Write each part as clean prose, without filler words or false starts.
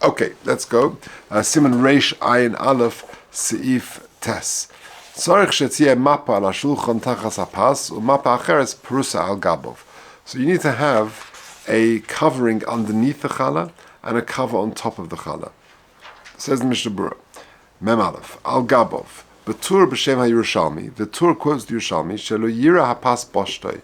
Okay, let's go. Siman Reish Ayin Aleph Seif Tes. Tzarich shetziyeh mapa al hashulchan tachas hapas u'mapa acheres perusa al gabov. So you need to have a covering underneath the challah and a cover on top of the challah. Says the Mishnah Berurah, Mem Aleph al gabov betur b'shem haYerushalmi. The Tur quotes the Yerushalmi shelo yira hapas boshtoi.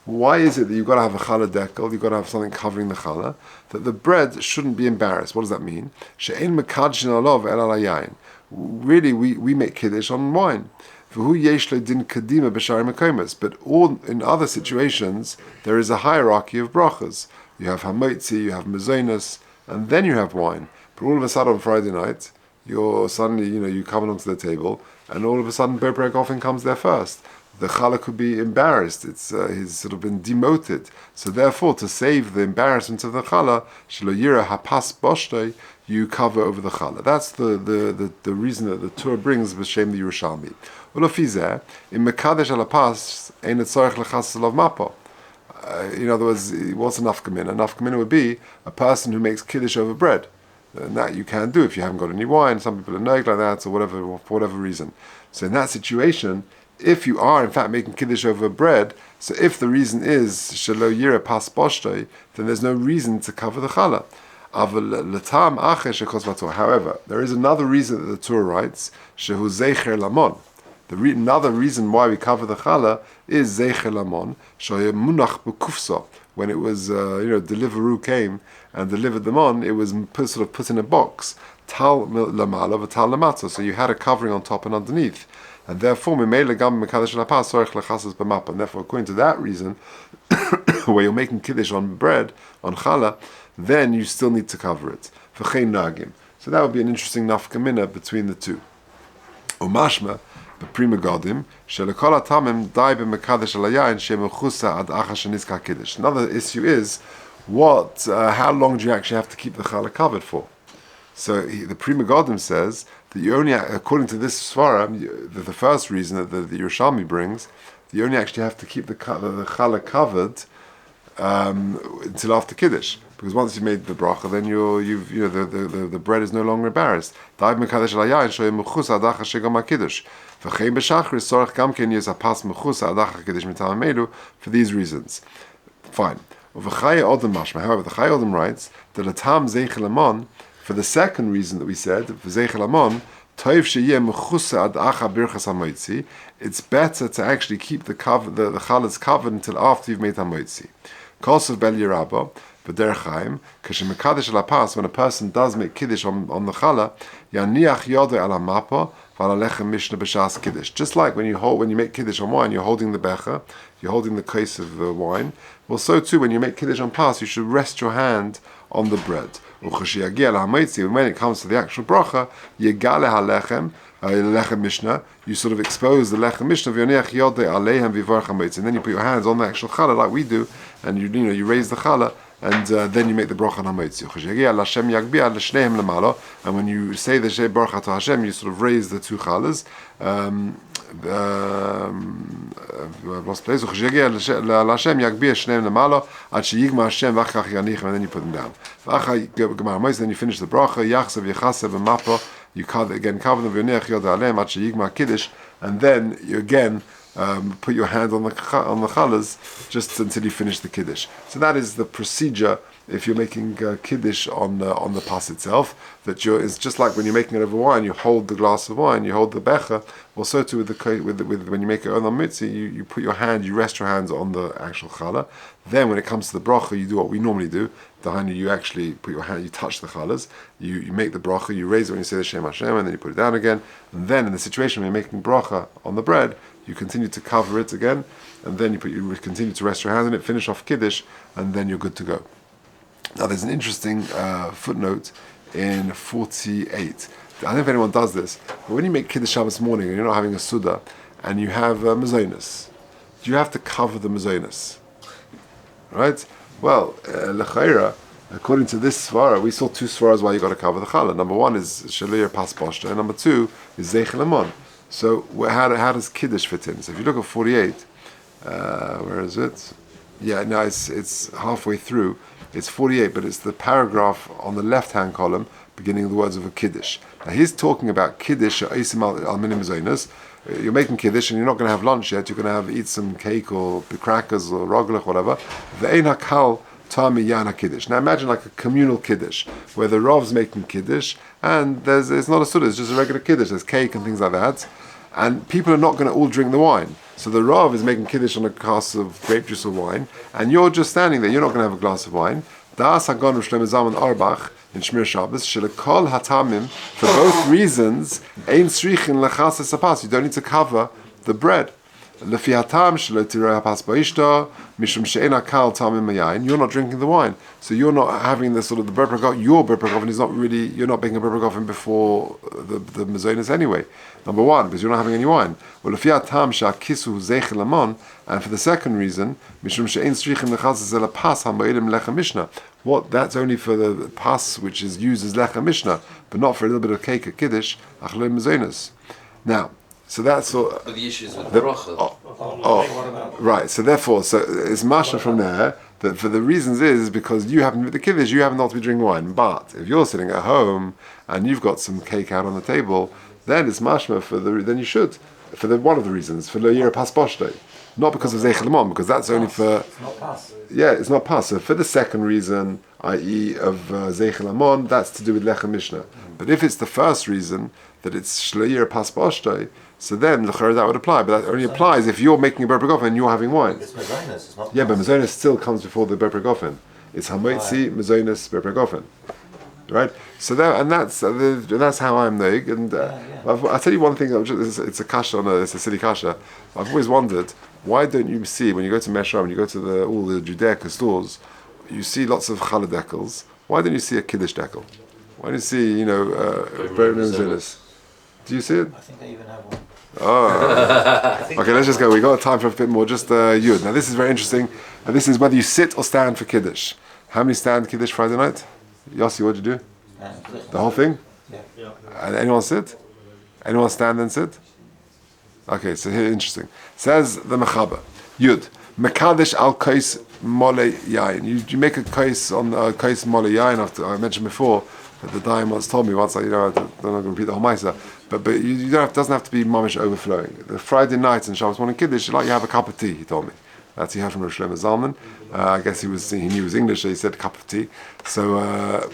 Why is it that you've got to have a challah dekel, you've got to have something covering the challah, that the bread shouldn't be embarrassed? What does that mean? She'ein mekadshin alov el al hayayin. Really, we make kiddush on wine. But all in other situations, there is a hierarchy of brachas. You have hamotzi, you have mezonos, and then you have wine. But all of a sudden on Friday night, you come onto the table, and all of a sudden Berberek often comes there first. The challah could be embarrassed. He's sort of been demoted. So therefore, to save the embarrassment of the challah, shelo yira hapas boshtoi, you cover over the challah. That's the reason that the Torah brings b'shem the Yerushalmi. Ulofizeh, in mekadesh al hapas, ein tzorich lechas alav mapo. In other words, what's a nafkamina? A nafkamina would be a person who makes kiddush over bread. And that you can do if you haven't got any wine. Some people are noig like that, or whatever, for whatever reason. So in that situation, if you are in fact making kiddush over bread, so if the reason is shelo yira pas boshtoi, then there's no reason to cover the challah. However, there is another reason that the Torah writes shehu zeicher lamon. Another reason why we cover the challah is zeicher lamon shoye munach bekufsa. When it was Deliveroo came and delivered them on, it was sort of put in a box, tal lamala v'tal lamata. So you had a covering on top and underneath. And therefore, and therefore, according to that reason, where you're making kiddush on bread, on challah, then you still need to cover it. So that would be an interesting nafkamina between the two. Umashma, the prima godim, shelekol atamim dai b'mekadesh alayayin shemechusa ad achash nizka kiddush. Another issue is, how long do you actually have to keep the challah covered for? So the Prima Godim says that you only, according to this svara, the first reason that the Yerushalmi brings, you only actually have to keep the challah covered until after Kiddush, because once you've made the bracha, then the bread is no longer embarrassed. For these reasons, fine. However, the Chai Odom writes that the tam zeichel amon. For the second reason that we said, it's better to actually keep the challahs covered until after you've made hamotzi. Kosav bel Rabbi, but der Chaim, kashemekadesh al hapas, when a person does make kiddush on the challah, yaniach yodo al hamapa v'alechem mishnah b'shas kiddush. Just like when you make kiddush on wine, you're holding the becher, you're holding the case of the wine. Well, so too when you make kiddush on pas, you should rest your hand on the bread. When it comes to the actual bracha, lechem mishnah, you sort of expose the lechem mishnah, and then you put your hands on the actual challah like we do, and you raise the challah, and then you make the bracha on hamotzi. And when you say the shei bracha to Hashem, you sort of raise the two challahs. And then you put them down. Then you finish the bracha, you cover them, and then you again put your hand on the challahs just until you finish the kiddush. So that is the procedure if you're making kiddush on the pas itself. It's just like when you're making it over wine, you hold the glass of wine, you hold the becher. Well, so too with when you make it on the mitzi, you put your hand, you rest your hands on the actual challah. Then when it comes to the bracha, you do what we normally do. You actually put your hand, you touch the challahs, you make the bracha, you raise it when you say the Shem Hashem, and then you put it down again. And then in the situation when you're making bracha on the bread, you continue to cover it again, and then you continue to rest your hands on it, finish off kiddush, and then you're good to go. Now there's an interesting footnote in 48. I don't know if anyone does this, but when you make Kiddush Shabbos morning and you're not having a Suda, and you have mezonos, do you have to cover the mezonos? Right? Well, L'chaira, according to this svara, we saw two svaras why you got to cover the challah. Number one is Shalir Pas Boshta, and number two is Zeichel Amon. So how does Kiddush fit in? So if you look at 48, where is it? Yeah, no, it's halfway through. It's 48, but it's the paragraph on the left-hand column beginning of the words of a Kiddush. Now he's talking about Kiddush Eisim al Minim Zoinus. You're making Kiddush and you're not going to have lunch yet. You're going to eat some cake or crackers or roglech, whatever. Ve'ein hakal Tami Yana Kiddush. Now imagine like a communal Kiddush where the Rav's making Kiddush and it's not a Suda, it's just a regular Kiddush. There's cake and things like that. And people are not going to all drink the wine. So the Rav is making Kiddush on a glass of grape juice or wine and you're just standing there. You're not going to have a glass of wine. Das Hagon Shlomo Zalman Auerbach in Shmir Shabbos Shilakol Hatamim, for both reasons, Ein Srichin Lechas Sapas. You don't need to cover the bread. Lefi Hatam Shelo Tirei Hapas Ba'ishta Mishum She'en Akal Tamim Mayayin. You're not drinking the wine, so you're not having the sort of the bread pragofen. Your bread pragofen is not really. You're not making a bread pragofen before the mezonos anyway. Number one, because you're not having any wine. Well, Lefi Hatam She'akisu Zeichel Amon, and for the second reason, Mishum She'en Srichin Lechas Zelapas Hama'ilim Lechem Mishnah. What? That's only for the pas which is used as lechem mishnah, but not for a little bit of cake at kiddush achlei mezonos. Now, so that's all. But the issue is with the bracha. Right. So therefore, so it's mashma from there that for the reasons is because you happen with the kiddush, you happen not to be drinking wine. But if you're sitting at home and you've got some cake out on the table, then it's mashma then you should for one of the reasons for lo yira pas boshte. Not because of Zeichel Amon, because that's only for... It's not pas. Yeah, it's not pas. So for the second reason, i.e. of Zeichel Amon, that's to do with Lechem Mishnah. But if it's the first reason, that it's Shleir Pas Boshtei, so then l'chorah that would apply. But that only applies if you're making a ber pragofen and you're having wine. It's mezonos, it's not Yeah, pas. but mezonos still comes before the ber pragofen. It's Hamoitzi, mezonos, ber pragofen. Right? So that's how I'm noig. And I'll tell you one thing, it's a kasha, it's a silly kasha. I've always wondered, why don't you see, when you go to Meshra, when you go to all the Judaica stores, you see lots of challah decals. Why don't you see a Kiddush decal? Why don't you see, bread and mezonos? Do you see it? I think I even have one. Oh. Okay, let's just go. We got time for a bit more. Just Yud. Now this is very interesting. And this is whether you sit or stand for Kiddush. How many stand Kiddush Friday night? Yossi, what'd you do? The whole thing? Yeah. And anyone sit? Anyone stand and sit? Okay, so here, interesting. Says the Mechaber. Yud. Mekadesh al kais mole yain. You make a kais on kais mole yain. I mentioned before that the Dayan once told me once. I'm not going to repeat the whole Maisa, but you don't have, doesn't have to be mamish overflowing. The Friday night and Shabbos morning Kiddush, like you have a cup of tea. He told me. That's he heard from Rosh Shlomo Zalman. I guess he knew his English, so he said cup of tea. So,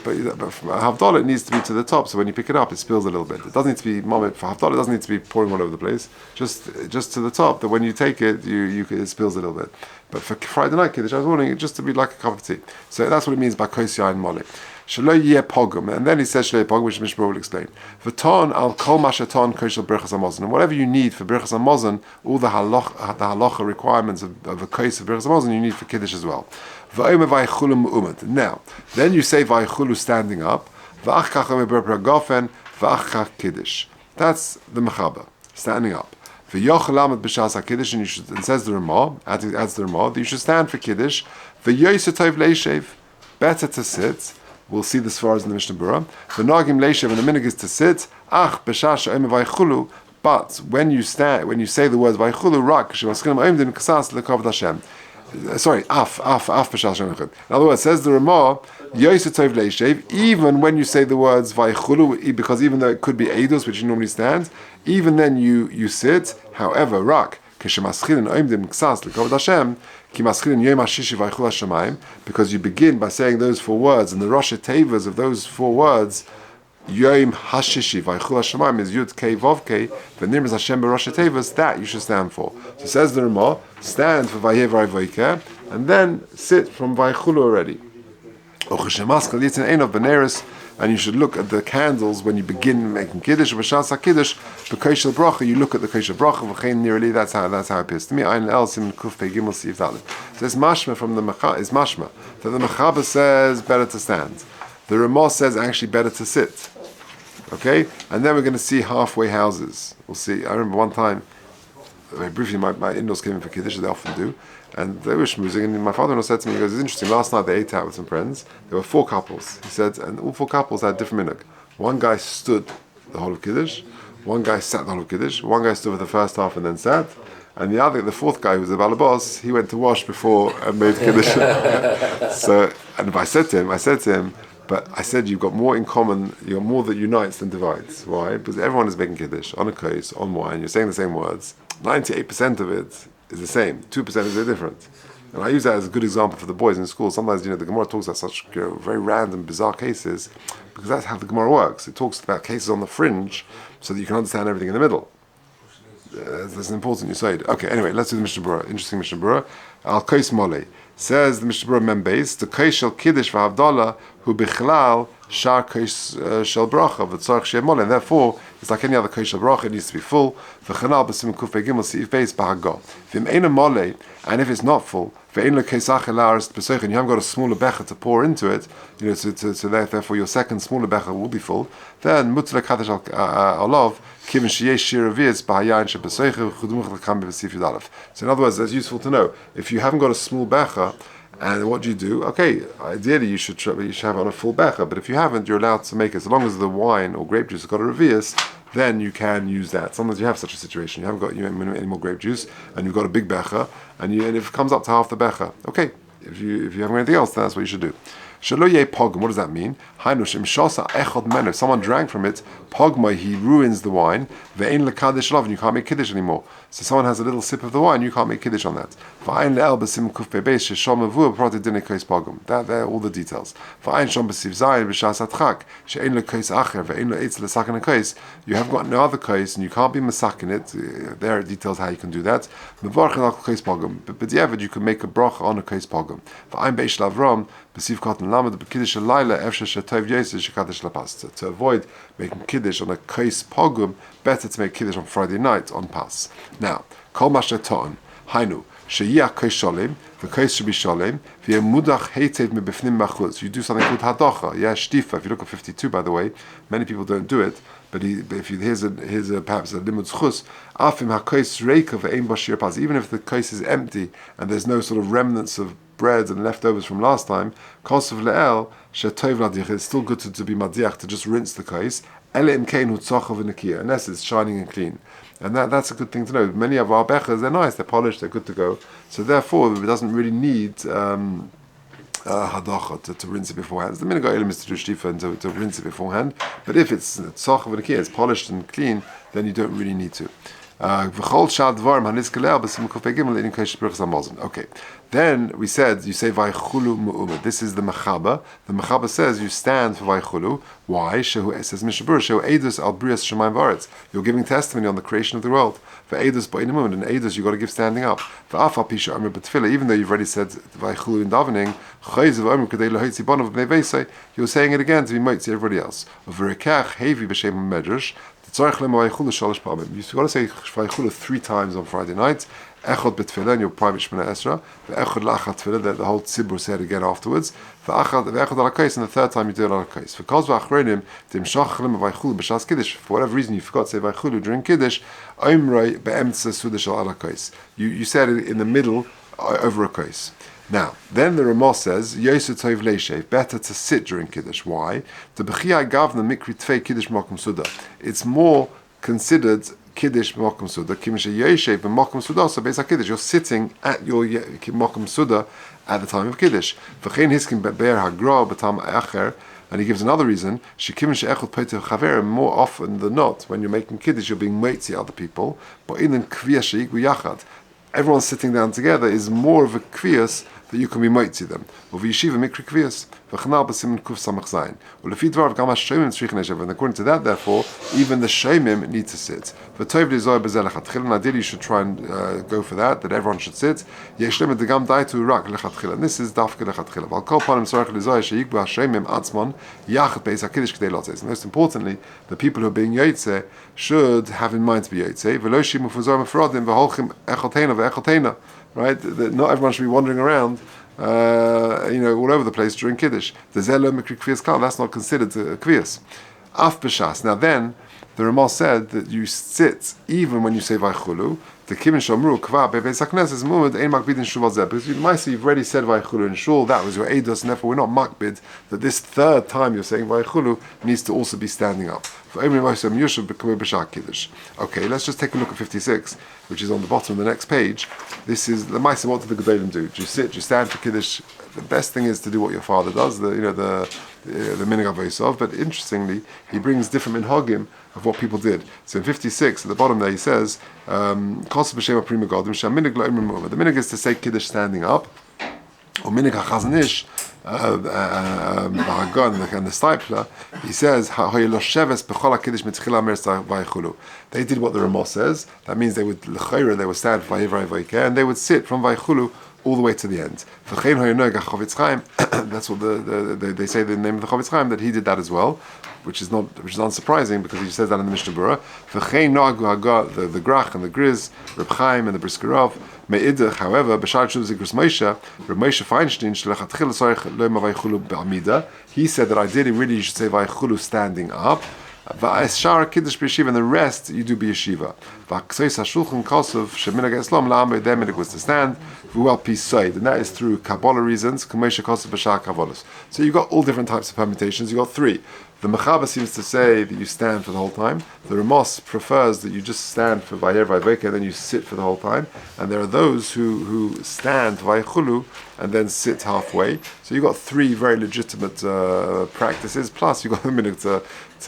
but Havdalah it needs to be to the top. So when you pick it up, it spills a little bit. It doesn't need to be moment for Havdalah. It doesn't need to be pouring all over the place. Just to the top. That when you take it, it spills a little bit. But for Friday night Kiddush, I was wanting it just to be like a cup of tea. So that's what it means by kos yain mole. Shelo yeh pogum, and then he says shelo yeh pogum, which Mishmor will explain. V'ton al kol mashaton koshel berachas hamazon, and whatever you need for berachas hamazon, all the halacha requirements of a kos of berachas hamazon, you need for Kiddush as well. V'omer vaychulu mu'umad. Now, then you say vaychulu standing up. V'ach kach ber pragofen, v'ach kach Kiddush. That's the mechaber, standing up. V'yochel lamed b'shas haKiddush, and you should. And says the Ramah, adds the Ramah, that you should stand for Kiddush. V'yoyse tov leishev, better to sit. We'll see this far as in the Mishnah Berurah. V'nagim leishev, and the minhag is to sit. Ach b'shas she'omer vaychulu. But when you say the words vaychulu, rak she'maskilim oimdim kasas lekavod Hashem. Sorry, af b'shas she'omer. In other words, says the Ramah, yoyse tov leishev. Even when you say the words vaychulu, because even though it could be eidos, which you normally stand, even then you sit. However, rak k'shemaschilin oimdim ksas lekavod Hashem, ki maschilin yom hashishi vaychul hashamayim, because you begin by saying those four words, and the Rosh Tevas of those four words, yom hashishi vaychul hashamayim, is yud kei vav kei v'nirmez Hashem b'Rosh Tevas. That you should stand for. So says the Ramah, stand for vayev vayvoker, and then sit from vaychulu already. And you should look at the candles when you begin making Kiddush. B'shas HaKiddush, b'koshel bracha, you look at the koshel bracha, v'chein nearly, that's how it appears to me. Ein else in Kuf Pei Gimel Sif Dalet. So it's mashma from the Mechaber, is mashma, that the Mechaber says better to stand. The Ramah says actually better to sit. Okay? And then we're going to see halfway houses. We'll see. I remember one time, very briefly, my in-laws came in for Kiddush, as they often do, and they were schmoozing, and my father-in-law said to me, he goes, it's interesting, last night they ate out with some friends, there were 4 couples, he said, and all 4 couples had different minhag. One guy stood the whole of Kiddush, one guy sat the whole of Kiddush, one guy stood for the first half and then sat, and the 4th guy, who was the balabos, he went to wash before and made Kiddush. So, and I said to him, But I said you've got more in common, you've got more that unites than divides. Why? Because everyone is making Kiddush on a kos, on wine, you're saying the same words. 98% of it is the same, 2% is very different. And I use that as a good example for the boys in school. Sometimes, the Gemara talks about such very random, bizarre cases, because that's how the Gemara works. It talks about cases on the fringe so that you can understand everything in the middle. That's an important Yesod. Okay, anyway, let's do the Mishnah Berurah. Interesting Mishnah Berurah. Al Kos Mole. Says the Mishnah Berurah Membes, the Kos Shel Kiddush V'Havdalah, Hu Bichlal Shar Kos Shel Bracha, V'Tzorach Sheh Mole. And therefore, it's like any other Kos Shel Bracha, it needs to be full. V'Chanal B'Sim Kuf Begimel Seif Beis B'Hagah. V'Im Eina Mole, and if it's not full, and you haven't got a smaller becher to pour into it, so therefore your second smaller becher will be full. Then mutzle kaddish alav kivin sheyesh shir aviz b'hayayin shebesoicher chudumuch lekam b'vasif yudalef. So in other words, that's useful to know. If you haven't got a small becher, and what do you do? Okay, ideally you should have it on a full becher, but if you haven't, you're allowed to make it. As long as the wine or grape juice has got a revius, then you can use that. Sometimes you have such a situation. You haven't got any more grape juice, and you've got a big becher, and if it comes up to half the becher, okay. If you haven't anything else, then that's what you should do. Shaloye pogum. What does that mean? If someone drank from it, pogma, he ruins the wine. Ve'ein lekadish lov, and you can't make kiddush anymore. So someone has a little sip of the wine, you can't make kiddush on that. V'ayin le'el b'sim kuf bebeis sheshom avur proti dinei kois pogum. They're all the details. V'ayin shom b'siv zayin b'shas atchak she'ein lekois acher ve'ein le'etz lesakin kois. You haven't got no other kois, and you can't be masakin it. There are details how you can do that. Mevarchin al kois pogum. But you can make a bracha on a kois pogum. V'ayin beish lavram b'siv cotton lamed b'kiddush alayla efshe shetov yoseh shekadish lapasta. To avoid making kiddush on a kois pogum, better to make kiddush on Friday night on Pas. Now, kol mashe ton hainu sheyah kois sholem, the kois should be sholem. V'yeh mudach heitev mebifnim machutz. You do something called hadocha. Yeah, shtifa. If you look at 52, by the way, many people don't do it. But here's perhaps a limud chus. Afim hakois reika ve'ein bashir pas. Even if the kois is empty and there's no sort of remnants of bread and leftovers from last time, kosav le'el shetov ladich. It's still good to be madiach, to just rinse the kois. Ele im kein hutzachav v'nekia, unless it's shining and clean. And that's a good thing to know. Many of our bechers, they're nice, they're polished, they're good to go. So therefore, it doesn't really need hadacha to rinse it beforehand. It's the minhag ha'olam is to do shtifa and to rinse it beforehand. But if it's tzachav v'nekia, it's polished and clean, then you don't really need to. Okay. Then we said you say vaychulu mu'umad. This is the mechaba. The mechaba says you stand for vaychulu. Why? Shehu, it says Mishnah Berurah, shehu edus al brias shemayim v'aretz. You're giving testimony on the creation of the world. For edus ba'in mu'umad, and edus you got to give standing up. For afal pisha amr b'tefillah, even though you've already said vaychulu in davening, chayz v'amr kadei lahotzi bonav b'nei veisei, you're saying it again to be motzi everybody else. V'rekach hevi b'shem medrash. You've got to say vaychulu 3 times on Friday night. Echad b'tefillah in your private Shemona Esra. Ve'echad la'achat tefillah, that the whole tzibur said again afterwards. Ve'echad ala kais, and the 3rd time you do it ala kais. V'kaz v'achronim timshach lem vaychulu b'shas kiddush. For whatever reason you forgot to say vaychulu during kiddush. Oimrei be'emtza sudash ala kais. You said it in the middle over a kais. Now, then the Ramah says, Yosef Tov Leishev, better to sit during Kiddush. Why? The Bechiyah Gavna Mikri Tvei Kiddush Mokum Suda. It's more considered Kiddush Mokum Suda. Kimisha Yosef Mokum Suda, so basically Kiddush. You're sitting at your Mokum Suda at the time of Kiddush. V'chein Hiskim Be'er Hagra B'tam Acher. And he gives another reason, more often than not, when you're making Kiddush, you're being moitzi other people. But in Kviyah Sheikh Yachad, everyone's sitting down together is more of a kviyas that you can be moitzi them. And according to that, therefore, even the shemim need to sit. And ideally you should try and go for that everyone should sit. And this is dafke lechatchila. Most importantly, the people who are being yotze should have in mind to be yotze. Right? That not everyone should be wandering around, all over the place during Kiddush. That's not considered a kviyas. Af b'shas. Now then, the Ramah said that you sit even when you say vaychulu. The Kim Shamru Kva Bebeis HaKnesses Mu'mid Ein Makbid in Shul Zeh. Because you've already said Vayichulu in Shul, that was your Eidos, and therefore we're not Makbid that this third time you're saying Vayichulu needs to also be standing up. Okay, let's just take a look at 56, which is on the bottom of the next page. This is the Maisa. What do the Gedolim do? Do you sit? Do you stand for Kiddush? The best thing is to do what your father does, the Minhag Avosov. But interestingly, he brings different minhagim of what people did. So in 56, at the bottom there, he says, the minhag is to say Kiddush standing up. Or minhag HaChazon and the Stipler, he says, they did what the Ramah says. That means they would stand for and they would sit from Vayichulu all the way to the end. That's what they say the name of the Chavetz Chaim, that he did that as well, which is unsurprising because he says that in the Mishnah Berurah. The Grach and the Griz, Reb Chaim and the Briskerov. Me'idach, however, B'shar Shuv Zikros Moshe, Reb Moshe Feinstein, Shlechatchil Sorech Lo Vayichulu B'Amida. He said that ideally, really, you should say Vayichulu standing up. Va'ashar Kiddush B'Yeshiva, and the rest you do B'Yeshiva. Va'ksois HaShulchan Kosov Sheminhag Islam La'amid, their minhag was to stand. V'ual Pisoid, and that is through Kabbalah reasons. K'moshe Kosov B'Shar Kabbalahs. So you've got all different types of permutations. You've got three. The Mechaber seems to say that you stand for the whole time. The Ramos prefers that you just stand for Vayer Vayveka, then you sit for the whole time. And there are those who stand Vayichulu and then sit halfway. So you've got three very legitimate practices. Plus you've got a minute to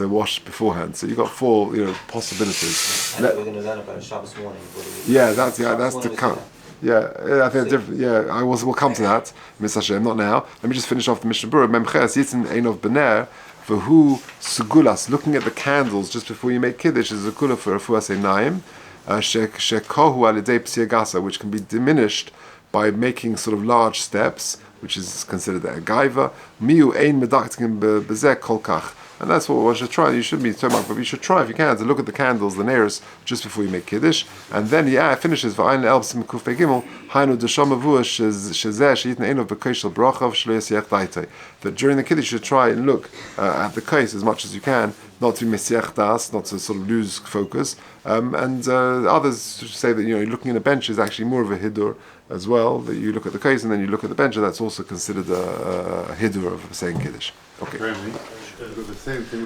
wash beforehand. So you've got four possibilities. I think we're going to learn about Shabbos morning. That's to come. Yeah, I think different. Yeah, we'll come to that. Miss Hashem, not now. Let me just finish off the Mishnah Berurah. Memches Yitzin Einov Bener. For who segulas, looking at the candles just before you make Kiddush, is a kula for refuas einayim, shekohu alidei psiagasa, which can be diminished by making sort of large steps, which is considered a gaiva. Miu ein medaktim bezek kolkach. And that's what one should try. You shouldn't be talking about, but you should try if you can to look at the candles, the neiros, just before you make Kiddush. And then finishes v'ayin elbsim kufei gimel hainu desham avua shezeh sheitn einov b'koshel brachav shlo yasiach daitei. That during the Kiddush you should try and look at the case as much as you can, not to mesiach das, not to sort of lose focus. And others say that you're looking at a bench is actually more of a hidur as well. That you look at the case and then you look at the bench, and that's also considered a hidur of saying Kiddush. Okay. The same thing.